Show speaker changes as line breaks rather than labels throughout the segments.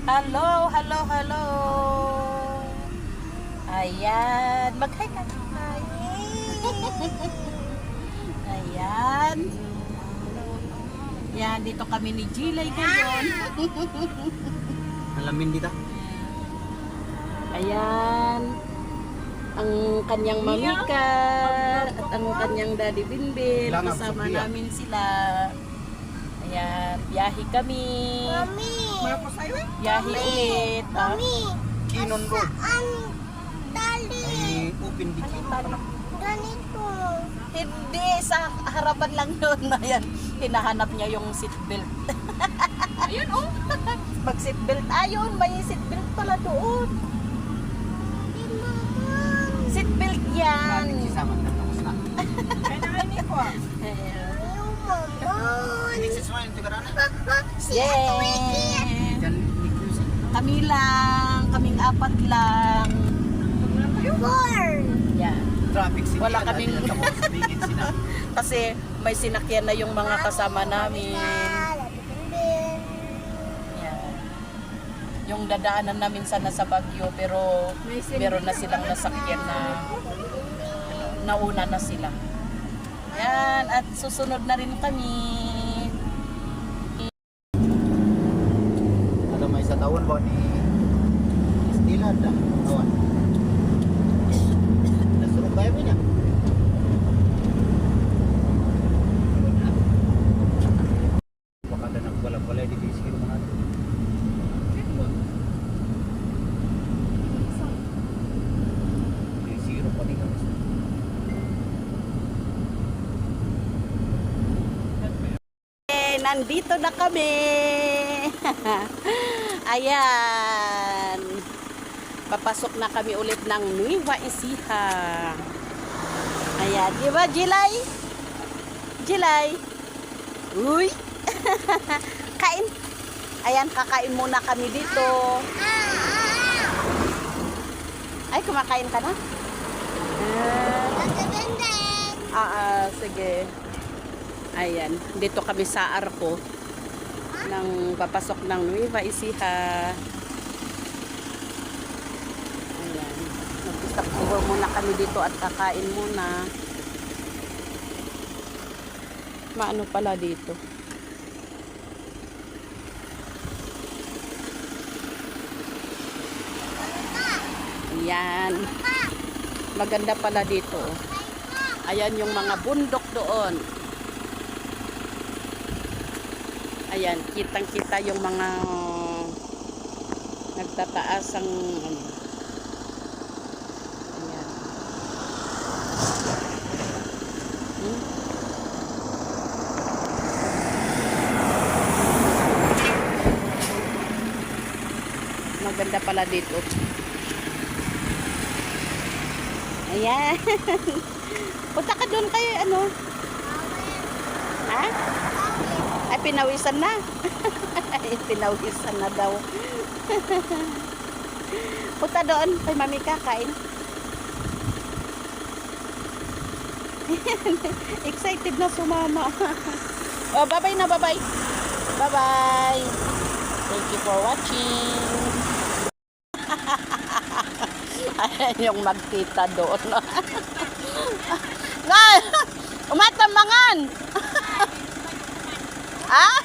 Hello, hello, hello. Ayan, mag-hi ka. Hi. Ayan. Yan, dito kami ni Jilay ngayon.
Alamin dito.
Ayan. Ang kanyang mamika at ang kanyang daddy Binbin. Kasama namin sila. Ayan, biyahe kami.
Mami!
Biyahe ulit.
Mami!
Kinon Road.
Saan tali?
Ay, open di Kinon.
Ganito.
Hindi, sa harapan lang yun. Ayan, hinahanap niya yung seatbelt. Ayun, oh. Pag seatbelt, ayun, may seatbelt pala doon.
Di naman.
Seatbelt yan.
Sisama na tapos na.
Ayan.
Ayaw, maman.
This is one to karana.
Yeah.
Diyan exclusive.
Kami lang, kaming apat lang.
Four.
Yan.
Traffic signal.
Wala kaming-
Tapos bigit sila.
Kasi may sinakyan na yung mga kasama namin. Yan. Yung dadaanan namin sana sa Baguio, pero meron na silang nasakyan na nauna na sila. Yan, at susunod na rin kami.
Ada may sa tawon ba ni Stilan dah kawan. Nasuruh kaya mo niya. Baka ada nak wala-wala di sini mga natin. Di zero pa din kami.
Nandito na kami. Ayan. Papasok na kami ulit ng Nueva Ecija. Ayan, di ba, Jilay? Jilay. Uy. Kain. Ayan, kakain muna kami dito. Ay, kumakain ka na? Sige. Ayan, dito kami sa Arco ng papasok ng Nueva Ecija. Ayan, mag-stop over muna kami dito at kakain muna. Maano pala dito? Ayan, maganda pala dito. Ayan yung mga bundok doon. Ayan, kitang-kita yung mga nagtataas ang ano. Ayan. Maganda pala dito. Ayan. Punta ka doon kayo, ano? Ha? Ay, pinawisan na. Ay, pinawisan na daw. Punta doon, kay mami kakain. Excited na sumama. Oh, bye-bye na, bye-bye. Bye-bye. Thank you for watching. Ayan yung magtita doon. Umatambangan!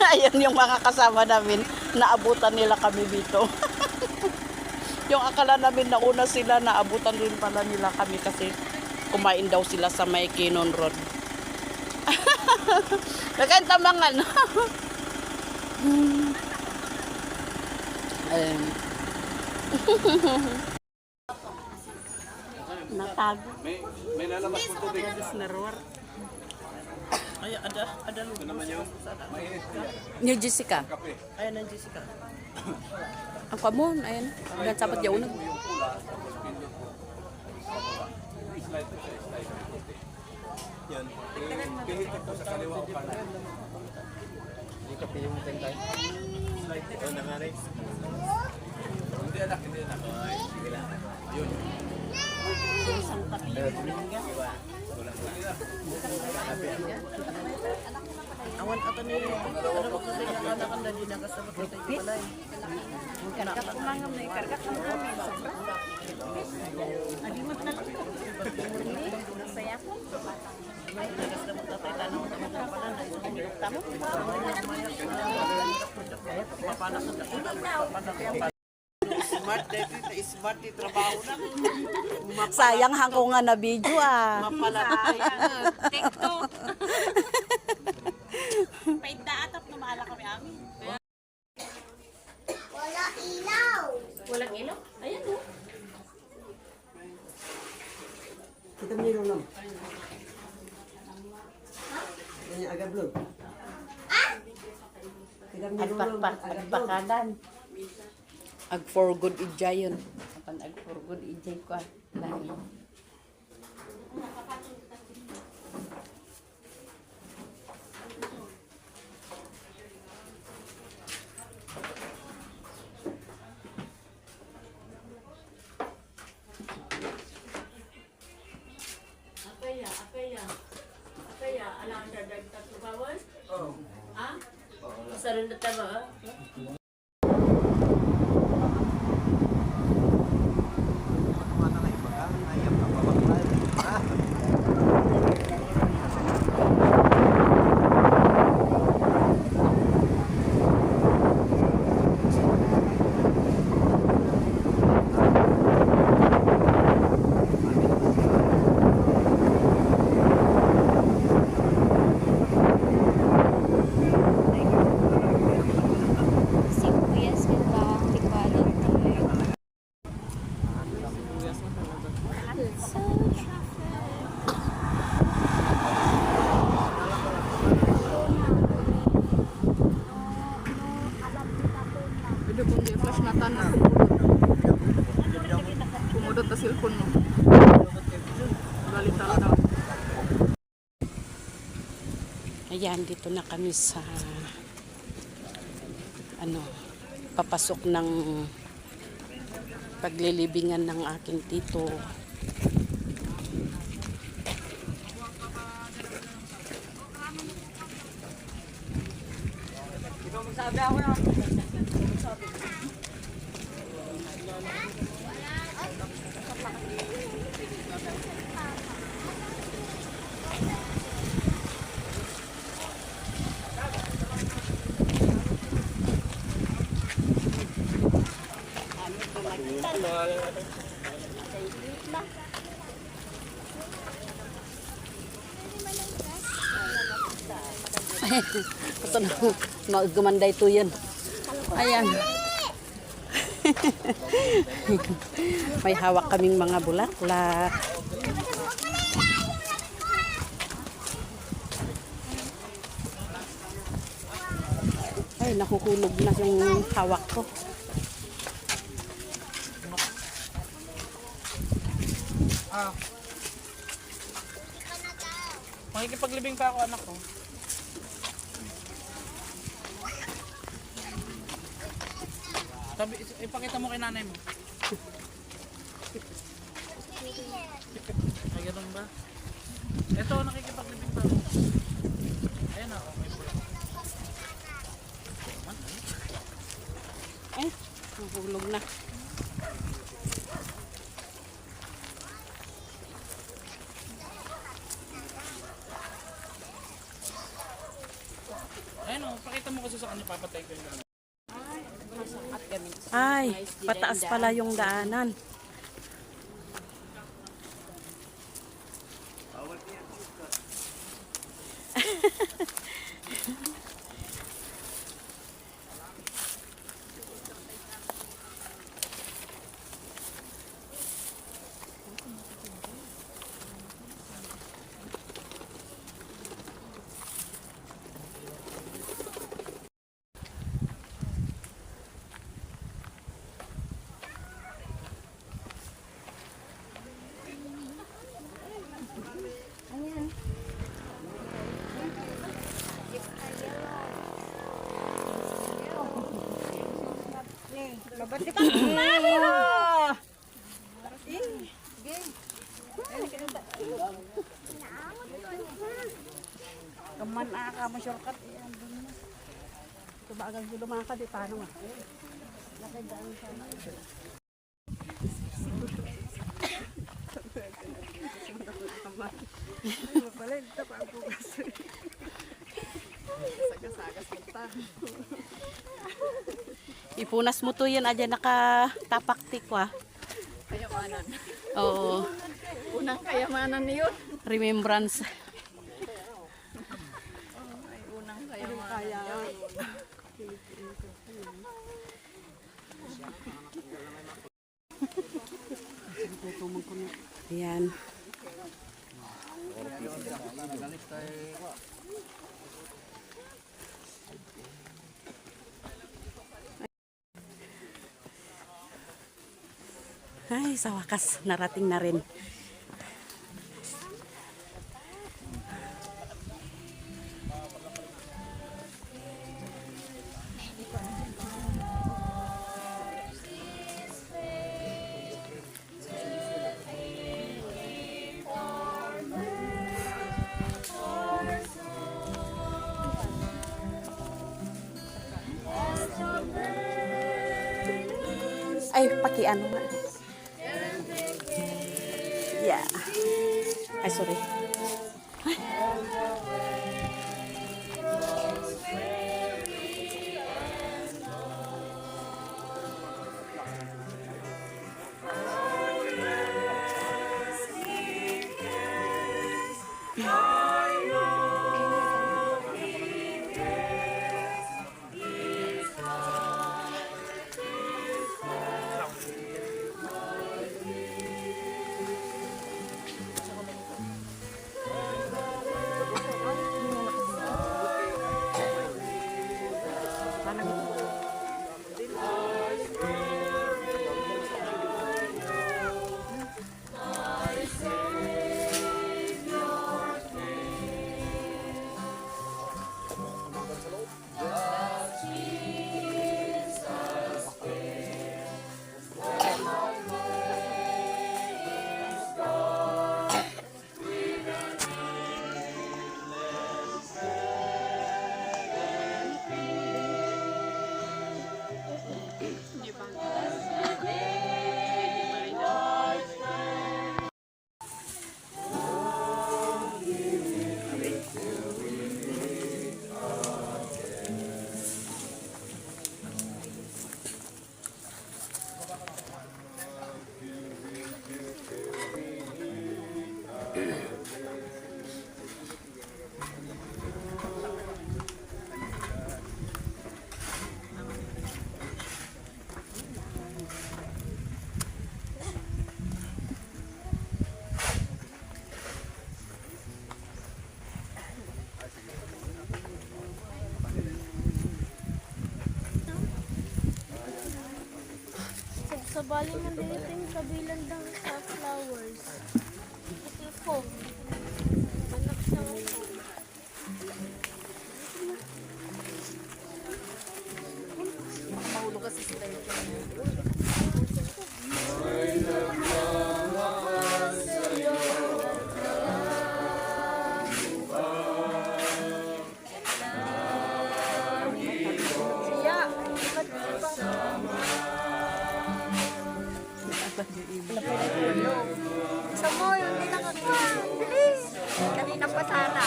Ayan yung mga kasama namin. Naabutan nila kami dito. Yung akala namin nauna sila, naabutan rin pala nila kami kasi kumain daw sila sa may Kinon Road. Nagkantambangan. Ayan. Natago.
May lalabas po tubig.
Ay, ada
Ito naman yung
New Jessica. Ayan ang Jessica. Ang kamon, ayan. Hanggang sapat yaw na.
yan. Pihit ito sa kaliwa o kanan.
Hindi ka piyo mo tayo.
Slide ito na nga rin. Hindi anak, hindi anak. Ay, sige lang. Yun.
Isang tabi. Awan ata ni ano ko sa anak ang dali na kasama ko tayo balay.
Karga ko mga may karga ko kami. Alimot na lang. Saya ko.
Ay, kasama ko tayo tanong ko pala na ito ni tamo. Papanak sa papanak. Smart dito, smart di trabaho na.
Sayang hangko nga na video ah.
Mapalatay.
TikTok. Paida atap na maala kami amin.
Wala ilaw.
Walang ilaw? Ayan oh.
Kita meron lang. Ganyan agad blog. Kita meron lang.
Agpakadan.
Ag for good ijayon.
Apan ag for good ijay ko lahi.
Kaya, alang dadag tatlo bawal? Oo. Ha? Sarang na tama, ha?
Mana na ibaga, ayam na babaklay.
Sibuyas ka ba? Tigbalot tayo. So
Pwede kong i-flash na tanan. Kumudot na cellphone mo. Galit talaga.
Ayan, dito na kami sa papasok ng paglilibingan ng aking tito. Basta na gumanday to yan. Ayan. May hawak kaming mga bulaklak. Ay, nakukulog na yung hawak ko.
Makikipaglibing pa ako anak ko. Sabi, ipakita mo kay nanay mo. Ay, ganun ba? Ito, nakikipaglibing pa ako. Ayan na, okay po.
Ay, nahulog na.
Ayan o, pakita mo kasi sa kanya, papatay ko yung
Ay, pataas pala yung daanan.
Man ka mo shortcut. Yan doon na. Ito ba agad yung lumakad eh. Paano nga? Lakay daan sana.
Ipunas mo to yan, aja nakatapaktik wa.
Kayamanan.
Oo,
Unang kayamanan niyon.
remembrance.
Ay, unang kayamanan.
Ayan. Ay, sa wakas, narating na rin. Ay, pakiano nga. Yeah. Ay, sorry.
Sa baling ng diliting kabilang ng flowers. Ito po. Anak sa ako.
Mahulog kasi sila yun.
Sa mall, hindi nakakawa. Bilis! Kanina pa sana.